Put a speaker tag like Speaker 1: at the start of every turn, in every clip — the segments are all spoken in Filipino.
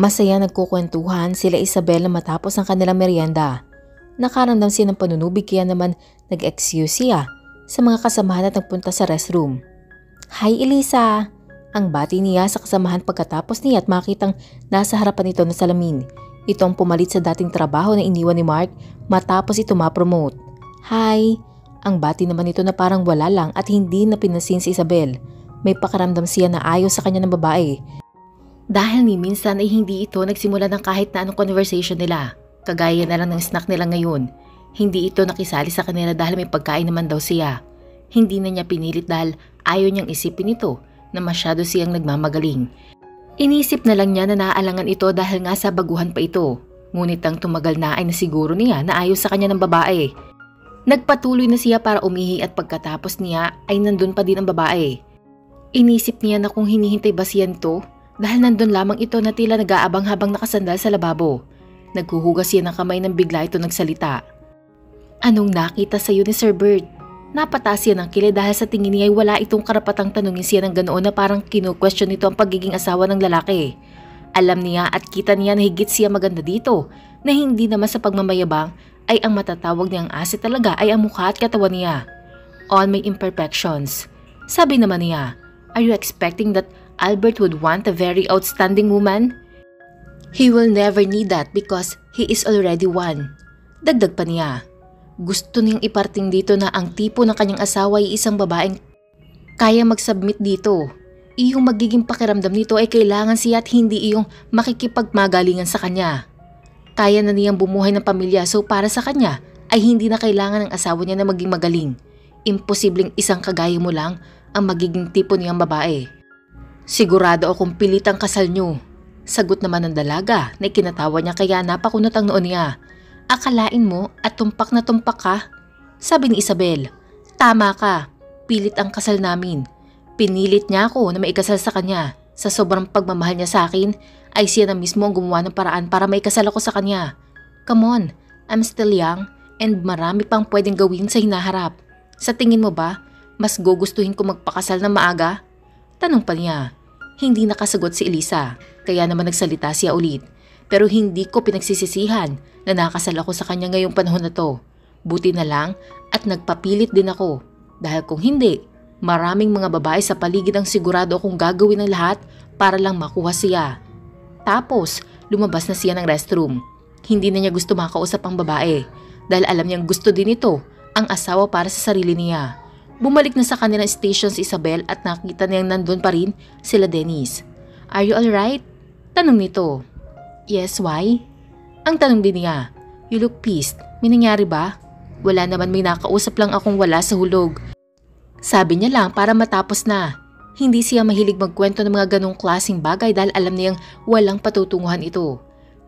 Speaker 1: Masaya nagkukwentuhan sila Isabel na matapos ang kanilang merienda. Nakaramdam siya ng panunubig kaya naman nag-excuse siya sa mga kasamahan at nagpunta sa restroom. "Hi Elisa!" Ang bati niya sa kasamahan pagkatapos niya at makitang nasa harapan ito na salamin. Ito ang pumalit sa dating trabaho na iniwan ni Mark matapos ito ma-promote. "Hi!" Ang bati naman ito na parang wala lang at hindi na pinansin si Isabel. May pakaramdam siya na ayaw sa kanya ng babae. Dahil ni minsan ay hindi ito nagsimula ng kahit na anong conversation nila. Kagaya na lang ng snack nila ngayon. Hindi ito nakisali sa kanila dahil may pagkain naman daw siya. Hindi na niya pinilit dahil ayaw niyang isipin ito na masyado siyang nagmamagaling. Inisip na lang niya na naaalangan ito dahil nga sa baguhan pa ito. Ngunit ang tumagal na ay nasiguro niya na ayaw sa kanya ng babae. Nagpatuloy na siya para umihi at pagkatapos niya ay nandun pa din ang babae. Inisip niya na kung hinihintay ba siya nito dahil nandun lamang ito na tila nag-aabang habang nakasandal sa lababo. Naghuhugas siya ng kamay nang bigla ito nagsalita. "Anong nakita sa iyo ni Sir Bert?" Napataas siya ng kilay dahil sa tingin niya ay wala itong karapatang tanungin siya ng ganoon na parang kinu-question nito ang pagiging asawa ng lalaki. Alam niya at kita niya na higit siya maganda dito, na hindi naman sa pagmamayabang ay ang matatawag niyang asset talaga ay ang mukha at katawan niya. All may imperfections. Sabi naman niya, "Are you expecting that Albert would want a very outstanding woman? He will never need that because he is already one." Dagdag pa niya, gusto niyang iparting dito na ang tipo ng kanyang asawa ay isang babaeng kaya mag-submit dito. Iyong magiging pakiramdam nito ay kailangan siya at hindi iyong makikipagmagalingan sa kanya. Kaya na niyang bumuhay ng pamilya so para sa kanya ay hindi na kailangan ng asawa niya na maging magaling. Imposibleng isang kagaya mo lang ang magiging tipo niyang babae. "Sigurado akong pilit ang kasal niyo." Sagot naman ng dalaga na ikinatawa niya kaya napakunot ang noon niya. "Akalain mo at tumpak na tumpak ka?" Sabi ni Isabel. "Tama ka, pilit ang kasal namin. Pinilit niya ako na maikasal sa kanya. Sa sobrang pagmamahal niya sa akin ay siya na mismo ang gumawa ng paraan para maikasal ako sa kanya. Come on, I'm still young and marami pang pwedeng gawin sa hinaharap. Sa tingin mo ba, mas gugustuhin ko magpakasal na maaga?" Tanong pa niya. Hindi nakasagot si Elisa, kaya naman nagsalita siya ulit. "Pero hindi ko pinagsisisihan na nakasal ako sa kanya ngayong panahon na to. Buti na lang at nagpapilit din ako. Dahil kung hindi, maraming mga babae sa paligid ang sigurado akong gagawin ng lahat para lang makuha siya." Tapos, lumabas na siya ng restroom. Hindi na niya gusto makausap ang babae dahil alam niyang gusto din ito ang asawa para sa sarili niya. Bumalik na sa kanilang station si Isabel at nakita niyang nandun pa rin sila Dennis. "Are you alright?" Tanong nito. "Yes, why?" Ang tanong din niya. "You look pissed. May nangyari ba?" "Wala naman, may nakausap lang akong wala sa hulog." Sabi niya lang para matapos na. Hindi siya mahilig magkwento ng mga ganong klaseng bagay dahil alam niyang walang patutunguhan ito.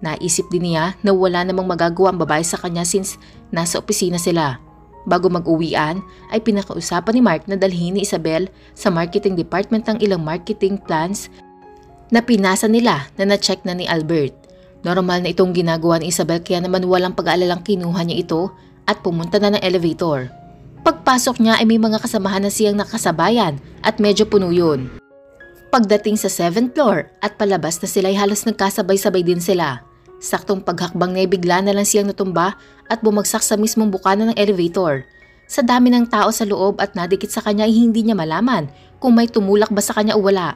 Speaker 1: Naisip din niya na wala namang magagawa ang babae sa kanya since nasa opisina sila. Bago mag-uwian ay pinakausapan ni Mark na dalhin ni Isabel sa marketing department ang ilang marketing plans na pinasa nila na na-check na ni Albert. Normal na itong ginagawa ni Isabel kaya naman walang pag-aalalang kinuha niya ito at pumunta na ng elevator. Pagpasok niya ay may mga kasamahan na siyang nakasabayan at medyo puno yun. Pagdating sa 7th floor at palabas na sila ay halos nagkasabay-sabay din sila. Saktong paghakbang na bigla na lang siyang natumba at bumagsak sa mismong bukana ng elevator. Sa dami ng tao sa loob at nadikit sa kanya ay hindi niya malaman kung may tumulak ba sa kanya o wala.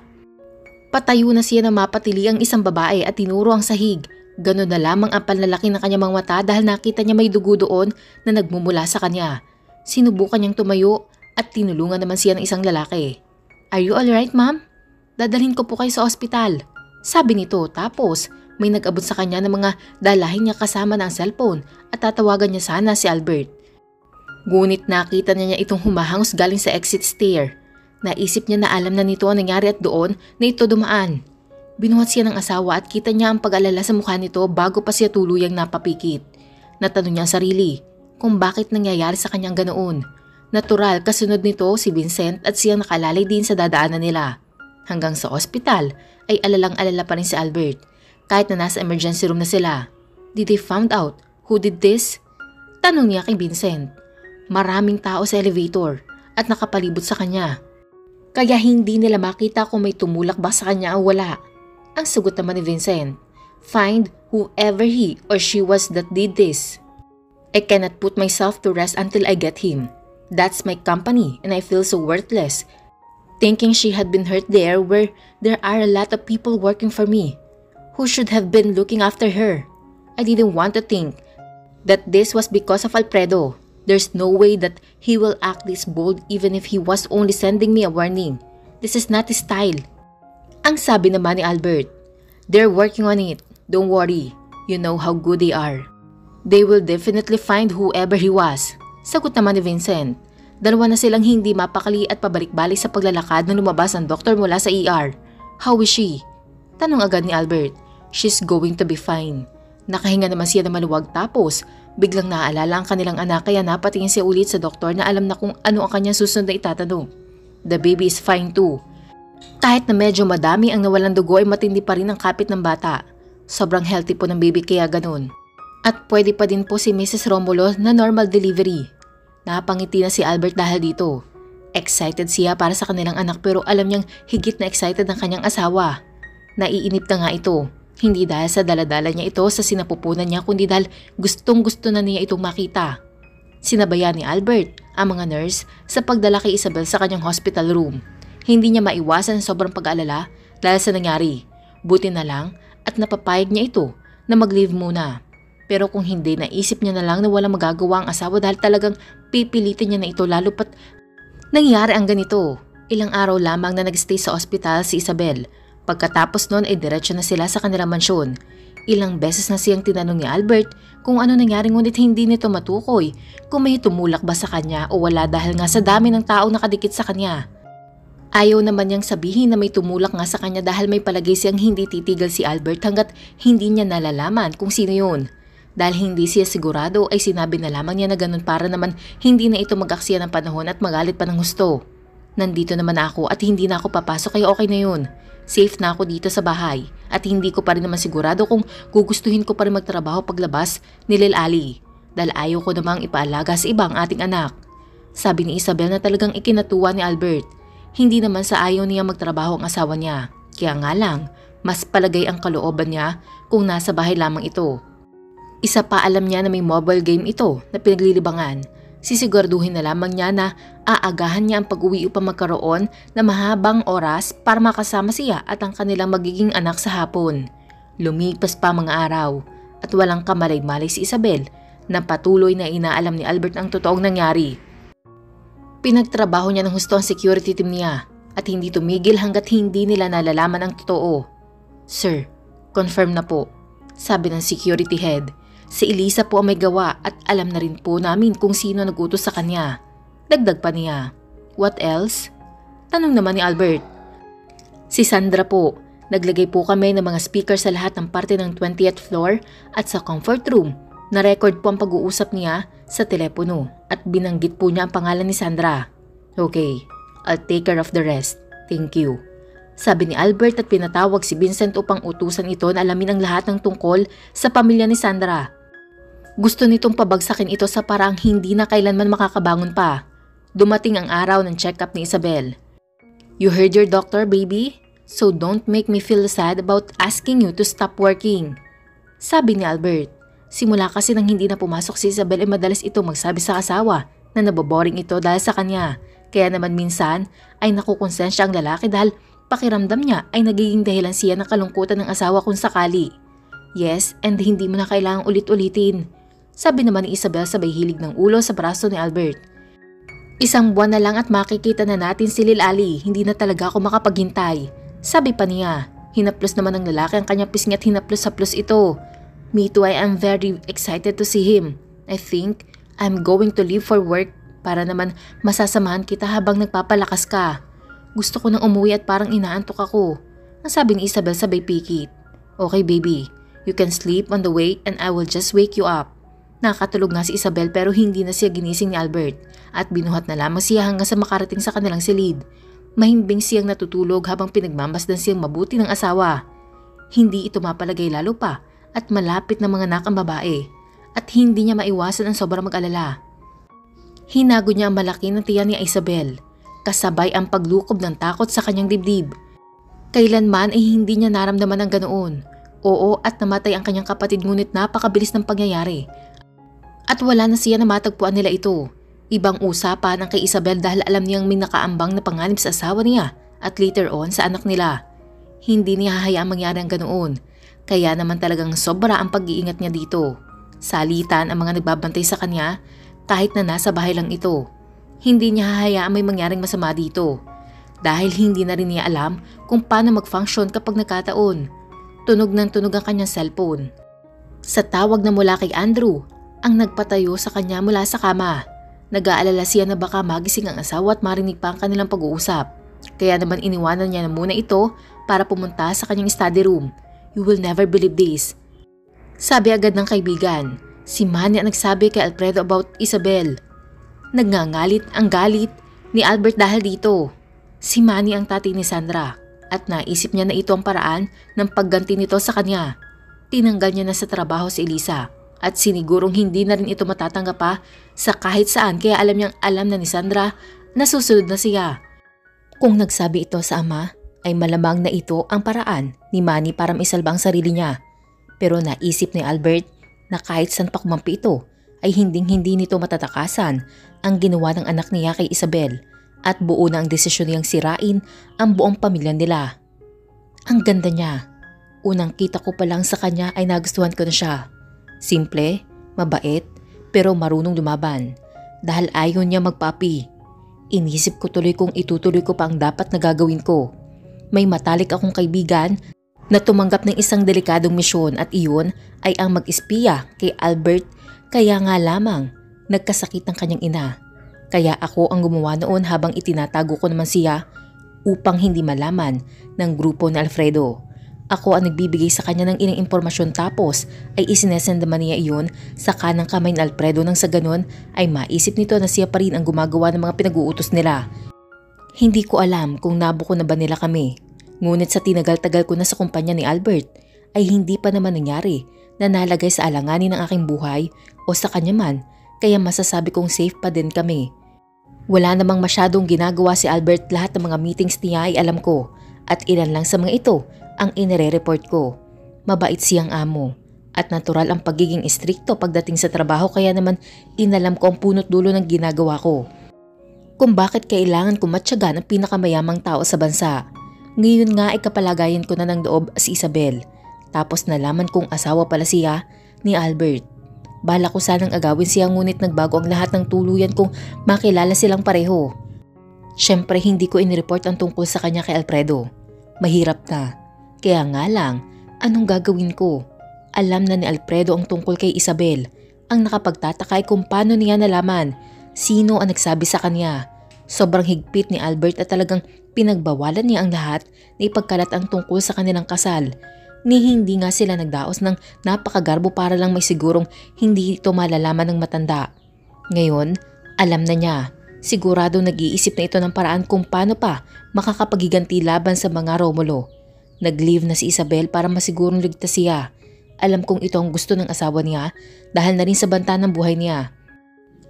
Speaker 1: Patayo na siya na mapatili ang isang babae at tinuro ang sahig. Ganon na lamang ang panlalaki ng kanyang mga mata dahil nakita niya may dugo doon na nagmumula sa kanya. Sinubukan niyang tumayo at tinulungan naman siya ng isang lalaki. "Are you alright, ma'am? Dadalhin ko po kayo sa ospital." Sabi nito tapos may nag-abot sa kanya ng mga dalahin niya kasama ng cellphone at tatawagan niya sana si Albert. Ngunit nakita niya itong humahangos galing sa exit stair. Naisip niya na alam na nito ang nangyari at doon na ito dumaan. Binuhat siya ng asawa at kita niya ang pag-alala sa mukha nito bago pa siya tuluyang napapikit. Natanong niya ang sarili kung bakit nangyayari sa kanyang ganoon. Natural kasunod nito si Vincent at siyang nakalalay din sa dadaanan nila. Hanggang sa ospital ay alalang-alala pa rin si Albert. Kahit na nasa emergency room na sila. "Did they found out who did this?" Tanong niya kay Vincent. Maraming tao sa elevator at nakapalibot sa kanya. Kaya hindi nila makita kung may tumulak ba sa kanya o wala. Ang sagot naman ni Vincent, Find whoever he or she was that did this. I cannot put myself to rest until I get him. That's my company and I feel so worthless. Thinking she had been hurt there where there are a lot of people working for me who should have been looking after her. I didn't want to think that this was because of Alfredo. There's no way that he will act this bold even if he was only sending me a warning. This is not his style. Ang sabi naman ni Albert, they're working on it. Don't worry. You know how good they are. They will definitely find whoever he was. Sagot naman ni Vincent. Dalawa na silang hindi mapakali at pabalik-balik sa paglalakad nang lumabas ang doktor mula sa ER. How is she? Tanong agad ni Albert. She's going to be fine. Nakahinga naman siya na maluwag tapos biglang naaalala ang kanilang anak kaya napatingin siya ulit sa doktor na alam na kung ano ang kanyang susunod na itatanong. The baby is fine too. Kahit na medyo madami ang nawalang dugo ay matindi pa rin ang kapit ng bata. Sobrang healthy po ng baby kaya ganun. At pwede pa din po si Mrs. Romulo na normal delivery. Napangiti na si Albert dahil dito. Excited siya para sa kanilang anak pero alam niyang higit na excited ang kanyang asawa. Naiinip na nga ito. Hindi dahil sa daladala niya ito sa sinapupunan niya kundi dahil gustong gusto na niya itong makita. Sinabayan ni Albert ang mga nurse sa pagdala kay Isabel sa kanyang hospital room. Hindi niya maiwasan ang sobrang pag-aalala dahil sa nangyari. Buti na lang at napapayag niya ito na mag-leave muna. Pero kung hindi, naisip niya na lang na walang magagawa ang asawa dahil talagang pipilitin niya na ito lalo pat nangyari ang ganito. Ilang araw lamang na nagstay sa ospital si Isabel. Pagkatapos noon ay diretso na sila sa kanilang mansyon. Ilang beses na siyang tinanong ni Albert kung ano nangyari ngunit hindi nito matukoy kung may tumulak ba sa kanya o wala dahil nga sa dami ng taong nakadikit sa kanya. Ayaw naman niyang sabihin na may tumulak nga sa kanya dahil may palagay siyang hindi titigil si Albert hanggat hindi niya nalalaman kung sino yun. Dahil hindi siya sigurado ay sinabi na lamang niya na ganun para naman hindi na ito mag-aksaya ng panahon at magalit pa ng husto. Nandito naman ako at hindi na ako papasok kaya okay na yun. Safe na ako dito sa bahay at hindi ko pa rin naman sigurado kung gugustuhin ko pa rin magtrabaho paglabas ni Lil Ali. Dahil ayaw ko namang ipaalaga sa ibang ating anak. Sabi ni Isabel na talagang ikinatuwa ni Albert. Hindi naman sa ayaw niya magtrabaho ang asawa niya. Kaya nga lang, mas palagay ang kalooban niya kung nasa bahay lamang ito. Isa pa alam niya na may mobile game ito na pinaglilibangan. Sisiguraduhin na lamang niya na aagahan niya ang pag-uwi upang magkaroon na mahabang oras para makasama siya at ang kanilang magiging anak sa hapon. Lumipas pa mga araw at walang kamalay-malay si Isabel na patuloy na inaalam ni Albert ang totoong nangyari. Pinagtrabaho niya ng husto ang security team niya at hindi tumigil hanggat hindi nila nalalaman ang totoo. Sir, confirm na po, sabi ng security head. Si Elisa po ang may gawa at alam na rin po namin kung sino nagutos sa kanya. Dagdag pa niya. What else? Tanong naman ni Albert. Si Sandra po. Naglagay po kami ng mga speaker sa lahat ng parte ng 20th floor at sa comfort room. Na-record po ang pag-uusap niya sa telepono at binanggit po niya ang pangalan ni Sandra. Okay, I'll take care of the rest. Thank you. Sabi ni Albert at pinatawag si Vincent upang utusan ito na alamin ang lahat ng tungkol sa pamilya ni Sandra. Gusto nitong pabagsakin ito sa paraang hindi na kailanman makakabangon pa. Dumating ang araw ng check-up ni Isabel. You heard your doctor, baby? So don't make me feel sad about asking you to stop working. Sabi ni Albert. Simula kasi nang hindi na pumasok si Isabel ay madalas ito magsabi sa asawa na naboboring ito dahil sa kanya. Kaya naman minsan ay nakukonsensya ang lalaki dahil pakiramdam niya ay nagiging dahilan siya ng kalungkutan ng asawa kung sakali. Yes, and hindi mo na kailangang ulit-ulitin. Sabi naman ni Isabel sabay hilig ng ulo sa braso ni Albert. Isang buwan na lang at makikita na natin si Lil Ali, hindi na talaga ako makapaghintay. Sabi pa niya, hinaplos naman ng lalaki ang kanyang pisngi at hinaplos-haplos ito. Me too, I am very excited to see him. I think I'm going to leave for work para naman masasamahan kita habang nagpapalakas ka. Gusto ko nang umuwi at parang inaantok ako. Ang sabi ni Isabel sabay pikit. Okay baby, you can sleep on the way and I will just wake you up. Nakatulog nga si Isabel pero hindi na siya ginising ni Albert at binuhat na lamang siya hanggang sa makarating sa kanilang silid. Mahimbing siyang natutulog habang pinagmamasdan siyang mabuti ng asawa. Hindi ito mapalagay lalo pa at malapit na mga anak ang babae at hindi niya maiwasan ang sobrang mag-alala. Hinago niya ang malaki ng tiyan ni Isabel, kasabay ang paglukob ng takot sa kanyang dibdib. Kailanman ay hindi niya naramdaman ang ganoon, Oo, at namatay ang kanyang kapatid ngunit napakabilis ng pangyayari. At wala na siya na matagpuan nila ito. Ibang usapan ang kay Isabel dahil alam niyang may nakaambang na panganib sa asawa niya at later on sa anak nila. Hindi niya hahayaang mangyari ang ganoon. Kaya naman talagang sobra ang pag-iingat niya dito. Salitan ang mga nagbabantay sa kanya kahit na nasa bahay lang ito. Hindi niya hahayaang may mangyaring masama dito. Dahil hindi na rin niya alam kung paano mag-function kapag nagkataon. Tunog ng tunog ang kanyang cellphone. Sa tawag na mula kay Andrew, ang nagpatayo sa kanya mula sa kama. Nag-aalala siya na baka magising ang asawa at marinig pa ang kanilang pag-uusap. Kaya naman iniwanan niya na muna ito para pumunta sa kanyang study room. You will never believe this. Sabi agad ng kaibigan. Si Manny ang nagsabi kay Alfredo about Isabel. Nagngangalit ang galit ni Albert dahil dito. Si Manny ang tatay ni Sandra at naisip niya na ito ang paraan ng pagganti nito sa kanya. Tinanggal niya na sa trabaho si Elisa. At sinigurong hindi na rin ito matatanggap pa sa kahit saan kaya alam na ni Sandra na susunod na siya. Kung nagsabi ito sa ama, ay malamang na ito ang paraan ni Manny para maisalba ang sarili niya. Pero naisip ni Albert na kahit saan pa kumampi ito, ay hindi nito matatakasan ang ginawa ng anak niya kay Isabel at buo na ang desisyon niyang sirain ang buong pamilya nila. Ang ganda niya. Unang kita ko pa lang sa kanya ay nagustuhan ko na siya. Simple, mabait, pero marunong lumaban dahil ayaw niya magpapi. Inisip ko tuloy kung itutuloy ko pa ang dapat na gagawin ko. May matalik akong kaibigan na tumanggap ng isang delikadong misyon at iyon ay ang mag-espiya kay Albert kaya nga lamang nagkasakit ang kanyang ina. Kaya ako ang gumawa noon habang itinatago ko naman siya upang hindi malaman ng grupo ni Alfredo. Ako ang nagbibigay sa kanya ng ilang impormasyon tapos ay isinesend naman niya iyon sa kanang kamay ni Alfredo nang sa ganon ay maisip nito na siya pa rin ang gumagawa ng mga pinag-uutos nila. Hindi ko alam kung nabuko na ba nila kami. Ngunit sa tinagal-tagal ko na sa kumpanya ni Albert ay hindi pa naman nangyari na nalagay sa alanganin ng aking buhay o sa kanya man kaya masasabi kong safe pa din kami. Wala namang masyadong ginagawa si Albert, lahat ng mga meetings niya ay alam ko at ilan lang sa mga ito ang inire-report ko. Mabait siyang amo at natural ang pagiging istrikto pagdating sa trabaho kaya naman inalam ko ang punot dulo ng ginagawa ko. Kung bakit kailangan ko matyagan ang pinakamayamang tao sa bansa. Ngayon nga ay kapalagayan ko na ng loob si Isabel. Tapos nalaman kong asawa pala siya ni Albert. Bala ko sanang agawin siya ngunit nagbago ang lahat ng tuluyan kung makilala silang pareho. Siyempre hindi ko inireport ang tungkol sa kanya kay Alfredo. Mahirap na. Kaya nga lang, anong gagawin ko? Alam na ni Alfredo ang tungkol kay Isabel. Ang nakapagtataka ay kung paano niya nalaman. Sino ang nagsabi sa kanya? Sobrang higpit ni Albert at talagang pinagbawalan niya ang lahat na ipagkalat ang tungkol sa kanilang kasal. Ni hindi nga sila nagdaos ng napakagarbo para lang may sigurong hindi ito malalaman ng matanda. Ngayon, alam na niya. Sigurado nag-iisip na ito ng paraan kung paano pa makakapaghiganti laban sa mga Romulo. Nag-leave na si Isabel para masigurong ligtas siya. Alam kong ito ang gusto ng asawa niya dahil na rin sa banta ng buhay niya.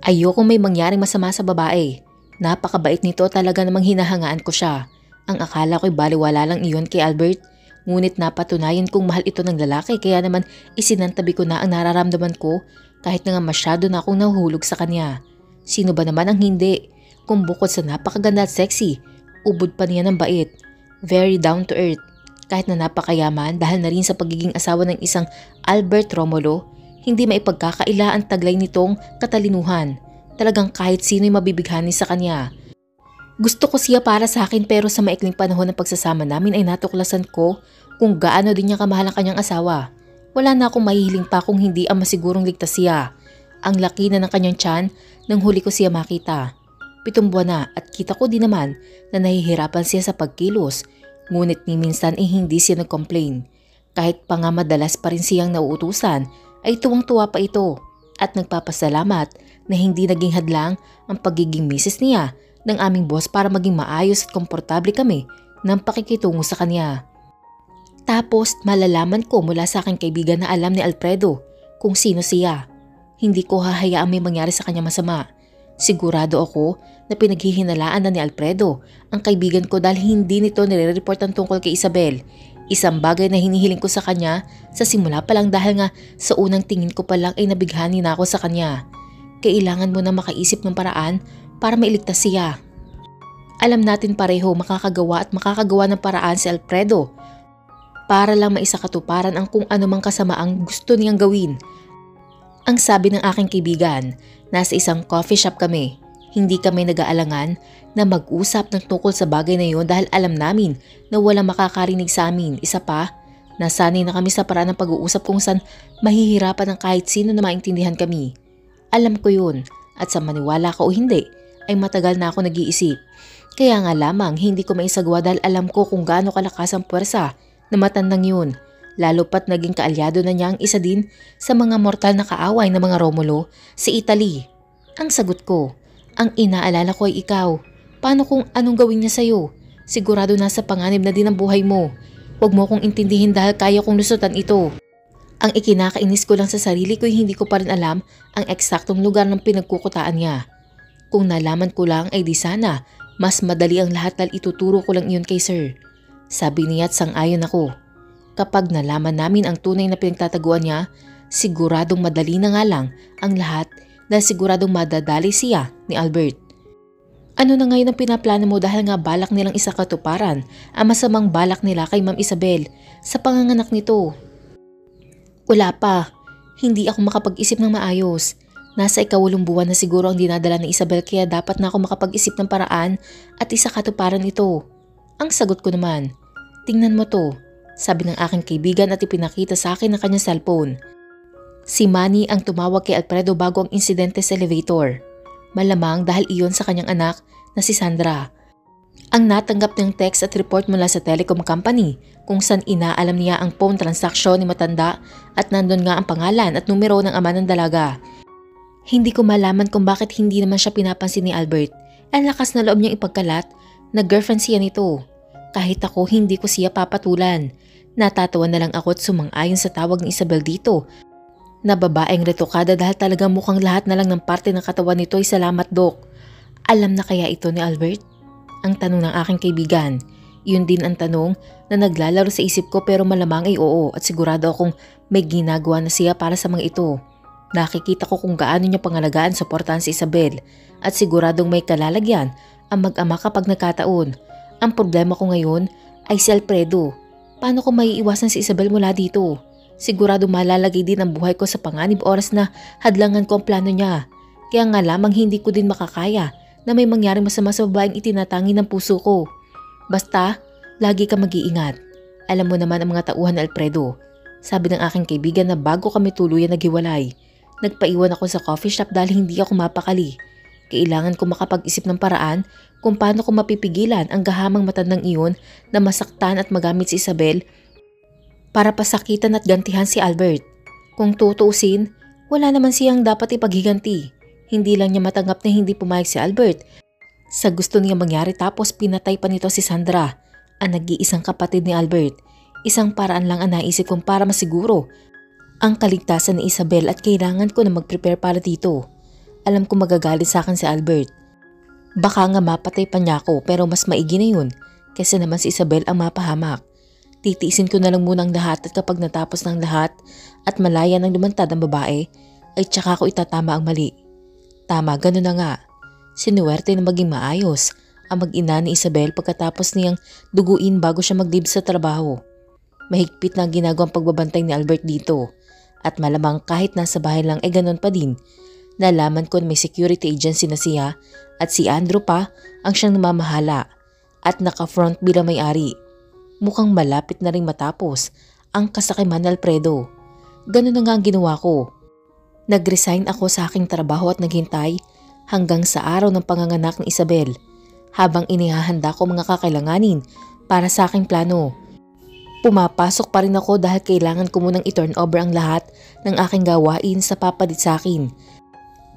Speaker 1: Ayokong may mangyaring masama sa babae. Napakabait nito, talaga namang hinahangaan ko siya. Ang akala ko'y baliwala lang iyon kay Albert. Ngunit napatunayan kong mahal ito ng lalaki kaya naman isinantabi ko na ang nararamdaman ko kahit na nga masyado na akong nahuhulog sa kanya. Sino ba naman ang hindi? Kung bukod sa napakaganda at sexy, ubod pa niya ng bait. Very down to earth. Kahit na napakayaman dahil na rin sa pagiging asawa ng isang Albert Romulo, hindi maipagkakaila ang taglay nitong katalinuhan. Talagang kahit sino'y mabibighani sa kanya. Gusto ko siya para sa akin pero sa maikling panahon ng pagsasama namin ay natuklasan ko kung gaano din niya kamahal ang kanyang asawa. Wala na akong mahihiling pa kung hindi ang masigurong ligtas siya. Ang laki na ng kanyang tiyan nang huli ko siya makita. 7 buwan na at kita ko din naman na nahihirapan siya sa pagkilos. Ngunit ni minsan ay hindi siya nag-complain. Kahit pa nga madalas pa rin siyang nauutusan ay tuwang-tuwa pa ito at nagpapasalamat na hindi naging hadlang ang pagiging misis niya ng aming boss para maging maayos at komportable kami ng pakikitungo sa kanya. Tapos malalaman ko mula sa aking kaibigan na alam ni Alfredo kung sino siya. Hindi ko hahayaang may mangyari sa kanya masama. Sigurado ako na pinaghihinalaan na ni Alfredo ang kaibigan ko dahil hindi nito nire-report ang tungkol kay Isabel. Isang bagay na hinihiling ko sa kanya sa simula pa lang dahil nga sa unang tingin ko pa lang ay nabighani na ako sa kanya. Kailangan mo na makaisip ng paraan para mailigtas siya. Alam natin pareho makakagawa at makakagawa ng paraan si Alfredo para lang maisakatuparan ang kung anumang kasamaang gusto niyang gawin. Ang sabi ng aking kaibigan, nasa isang coffee shop kami. Hindi kami nag-aalangan na mag-usap ng tungkol sa bagay na yun dahil alam namin na walang makakarinig sa amin. Isa pa, nasanay na kami sa paraan ng pag-uusap kung saan mahihirapan ng kahit sino na maintindihan kami. Alam ko yun at sa maniwala ka o hindi ay matagal na ako nag-iisip. Kaya nga lamang hindi ko maisagawa dahil alam ko kung gaano kalakas ang puwersa na matandang yun. Lalo pat naging kaalyado na niya ang isa din sa mga mortal na kaaway ng mga Romulo sa Italy. Ang sagot ko, ang inaalala ko ay ikaw. Paano kung anong gawin niya sa'yo? Sigurado nasa panganib na din ang buhay mo. Huwag mo kong intindihin dahil kaya kong lusutan ito. Ang ikinakainis ko lang sa sarili ko ay hindi ko pa rin alam ang eksaktong lugar ng pinagkukutaan niya. Kung nalaman ko lang ay di sana, mas madali ang lahat dahil ituturo ko lang iyon kay Sir. Sabi niya at sang-ayon ako. Kapag nalaman namin ang tunay na pinagtataguan niya, siguradong madali na nga lang ang lahat dahil siguradong madadali siya ni Albert. Ano na ngayon ang pinaplano mo dahil nga balak nilang isakatuparan ang masamang balak nila kay Ma'am Isabel sa panganganak nito? Wala pa. Hindi ako makapag-isip ng maayos. Nasa 8 buwan na siguro ang dinadala ni Isabel kaya dapat na ako makapag-isip ng paraan at isakatuparan ito. Ang sagot ko naman, tingnan mo to, sabi ng aking kaibigan at ipinakita sa akin ang kanyang cellphone. Si Manny ang tumawag kay Alfredo bago ang insidente sa elevator. Malamang dahil iyon sa kanyang anak na si Sandra. Ang natanggap ng text at report mula sa telecom company kung saan inaalam niya ang phone transaction ni matanda at nandun nga ang pangalan at numero ng ama ng dalaga. Hindi ko malaman kung bakit hindi naman siya pinapansin ni Albert. Ang lakas na loob niyang ipagkalat na girlfriend siya nito. Kahit ako hindi ko siya papatulan. Natatawa na lang ako at sumang-ayon sa tawag ni Isabel dito na babaeng retokada dahil talagang mukhang lahat na lang ng parte ng katawan nito ay salamat Dok. Alam na kaya ito ni Albert? Ang tanong ng aking kaibigan. Yun din ang tanong na naglalaro sa isip ko pero malamang ay oo at sigurado akong may ginagawa na siya para sa mga ito. Nakikita ko kung gaano niya pangalagaan suportahan si Isabel at siguradong may kalalagyan ang mag-ama kapag nagkataon. Ang problema ko ngayon ay si Alfredo. Paano ko maiiwasan si Isabel mula dito? Sigurado malalagay din ang buhay ko sa panganib oras na hadlangan ko ang plano niya. Kaya nga lamang hindi ko din makakaya na may mangyaring masama sa babaeng itinatangi ng puso ko. Basta, lagi ka mag-iingat. Alam mo naman ang mga tauhan ni Alfredo. Sabi ng aking kaibigan na bago kami tuluyan naghiwalay. Nagpaiwan ako sa coffee shop dahil hindi ako mapakali. Kailangan ko makapag-isip ng paraan kung paano ko mapipigilan ang gahamang matandang iyon na masaktan at magamit si Isabel para pasakitan at gantihan si Albert. Kung tutuusin, wala naman siyang dapat ipaghiganti. Hindi lang niya matanggap na hindi pumayag si Albert sa gusto niya mangyari tapos pinatay pa nito si Sandra, ang nag-iisang kapatid ni Albert. Isang paraan lang ang naisip kong para masiguro ang kaligtasan ni Isabel at kailangan ko na mag-prepare para dito. Alam ko magagalit sa akin si Albert. Baka nga mapatay pa niya ako pero mas maigi na yun kaysa naman si Isabel ang mapahamak. Titiisin ko na lang muna ang lahat at kapag natapos ng lahat at malaya ng lumantad ang babae, ay tsaka ko itatama ang mali. Tama, gano'n na nga. Sinuwerte na maging maayos ang mag-ina ni Isabel pagkatapos niyang duguin bago siya mag-leave sa trabaho. Mahigpit na ang ginagawang pagbabantay ni Albert dito at malamang kahit nasa bahay lang ay gano'n pa din. Nalaman ko na may security agency na siya at si Andrew pa ang siyang namamahala at naka-front bilang may-ari. Mukhang malapit na ring matapos ang kasakiman ni Alfredo. Ganun na nga ang ginawa ko. Nag-resign ako sa aking trabaho at naghintay hanggang sa araw ng panganganak ni Isabel habang inihahanda ko mga kakailanganin para sa aking plano. Pumapasok pa rin ako dahil kailangan ko munang i-turn over ang lahat ng aking gawain sa papalit sa akin.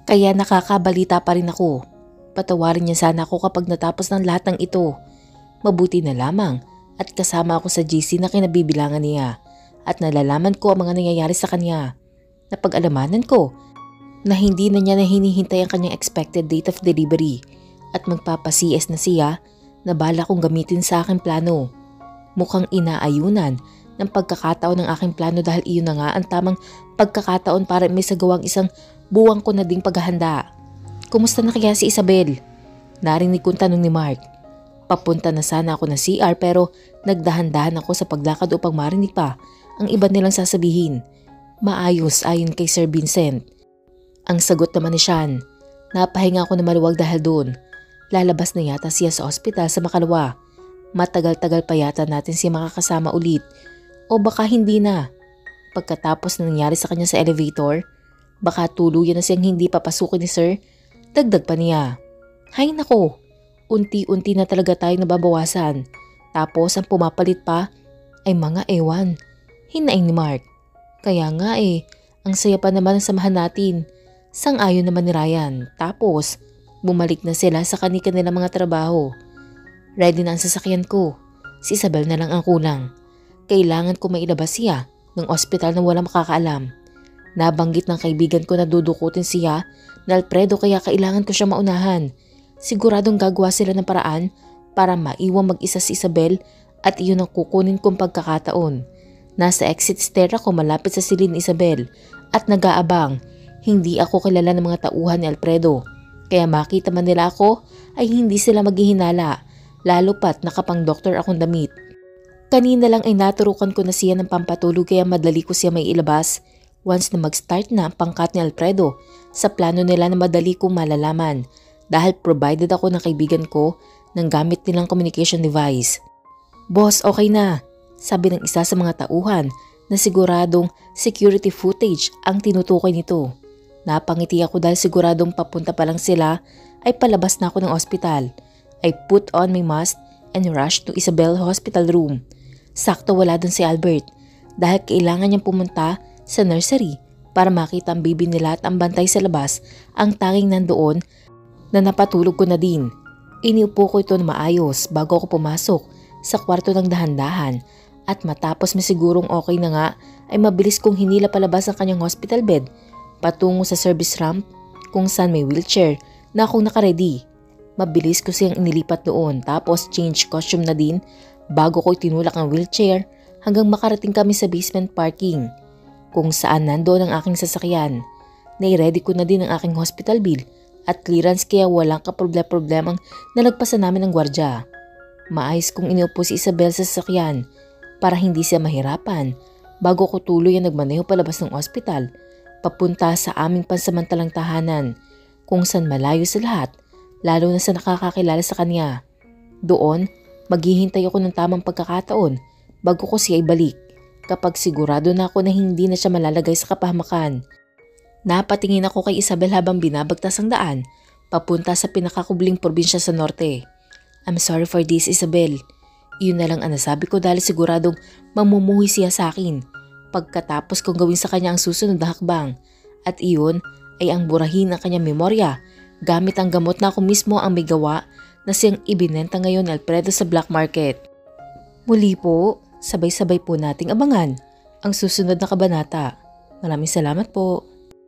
Speaker 1: Kaya nakakabalita pa rin ako. Patawarin niya sana ako kapag natapos ng lahat ng ito. Mabuti na lamang at kasama ako sa GC na kinabibilangan niya at nalalaman ko ang mga nangyayari sa kanya. Napag-alamanan ko na hindi na niya na hinihintay ang kanyang expected date of delivery at magpapa-CS na siya na bala kong gamitin sa aking plano. Mukhang inaayunan ng pagkakataon ng aking plano dahil iyon na nga ang tamang pagkakataon para may sagawang isang buwang ko na ding paghahanda. Kumusta na kaya si Isabel? Narinig kong tanong ni Mark. Papunta na sana ako ng CR pero nagdahan-dahan ako sa paglakad upang marinig pa ang iba nilang sasabihin. Maayos ayon kay Sir Vincent. Ang sagot naman ni Sean. Napahinga ako na maluwag dahil doon. Lalabas na yata siya sa ospital sa Makalawa. Matagal-tagal pa yata natin siya makakasama ulit. O baka hindi na. Pagkatapos na nangyari sa kanya sa elevator, baka tuluyan na siyang hindi papasukin ni Sir. Dagdag pa niya. Hay nako, unti-unti na talaga tayo nababawasan. Tapos ang pumapalit pa ay mga ewan. Hinaing ni Mark. Kaya nga ang saya pa naman ang samahan natin. Sang-ayon naman ni Ryan. Tapos bumalik na sila sa kanilang mga trabaho. Ready na ang sasakyan ko. Si Isabel na lang ang kulang. Kailangan ko mailabas siya ng ospital na walang makakaalam. Nabanggit ng kaibigan ko na dudukutin siya na Alfredo kaya kailangan ko siya maunahan. Siguradong gagawa sila ng paraan para maiwang mag-isa si Isabel at iyon ang kukunin kong pagkakataon. Nasa exit stair ako malapit sa silid ni Isabel at nag-aabang. Hindi ako kilala ng mga tauhan ni Alfredo. Kaya makita man nila ako ay hindi sila maghihinala. Lalo pat nakapang doktor akong damit. Kanina lang ay naturukan ko na siya ng pampatulog kaya madali ko siya may ilabas. Once na mag-start na ang pangkat ni Alfredo, sa plano nila na madali kong malalaman dahil provided ako ng kaibigan ko ng gamit nilang communication device. Boss, okay na, sabi ng isa sa mga tauhan na siguradong security footage ang tinutukoy nito. Napangiti ako dahil siguradong papunta pa lang sila ay palabas na ako ng ospital. I put on my mask and rushed to Isabel hospital room. Sakto wala dun si Albert dahil kailangan niyang pumunta sa nursery para makita ang baby nila at ang bantay sa labas ang tanging nandoon na napatulog ko na din. Iniupo ko ito na maayos bago ako pumasok sa kwarto ng dahan-dahan at matapos masigurong okay na nga ay mabilis kong hinila palabas ang kanyang hospital bed patungo sa service ramp kung saan may wheelchair na akong nakaredy. Mabilis ko siyang inilipat doon tapos change costume na din bago ko itinulak ang wheelchair hanggang makarating kami sa basement parking kung saan nandoon ang aking sasakyan. Nai-ready ko na din ang aking hospital bill at clearance kaya walang kaproblema-problemang nalagpasan namin ng gwardya. Maayos kong iniupo si Isabel sa sasakyan para hindi siya mahirapan bago ko tuloy ang nagmaneho palabas ng ospital papunta sa aming pansamantalang tahanan kung saan malayo sa lahat lalo na sa nakakakilala sa kanya. Doon, maghihintay ako ng tamang pagkakataon bago ko siya ibalik kapag sigurado na ako na hindi na siya malalagay sa kapahamakan. Napatingin ako kay Isabel habang binabagtas ang daan papunta sa pinakakubling probinsya sa norte. I'm sorry for this, Isabel. Iyon na lang ang nasabi ko dahil siguradong mamumuhi siya sa akin pagkatapos kong gawin sa kanya ang susunod na hakbang at iyon ay ang burahin ang kanyang memorya gamit ang gamot na ako mismo ang may gawa na siyang ibinenta ngayon ni Alfredo sa black market. Muli po, sabay-sabay po nating abangan ang susunod na kabanata. Maraming salamat po.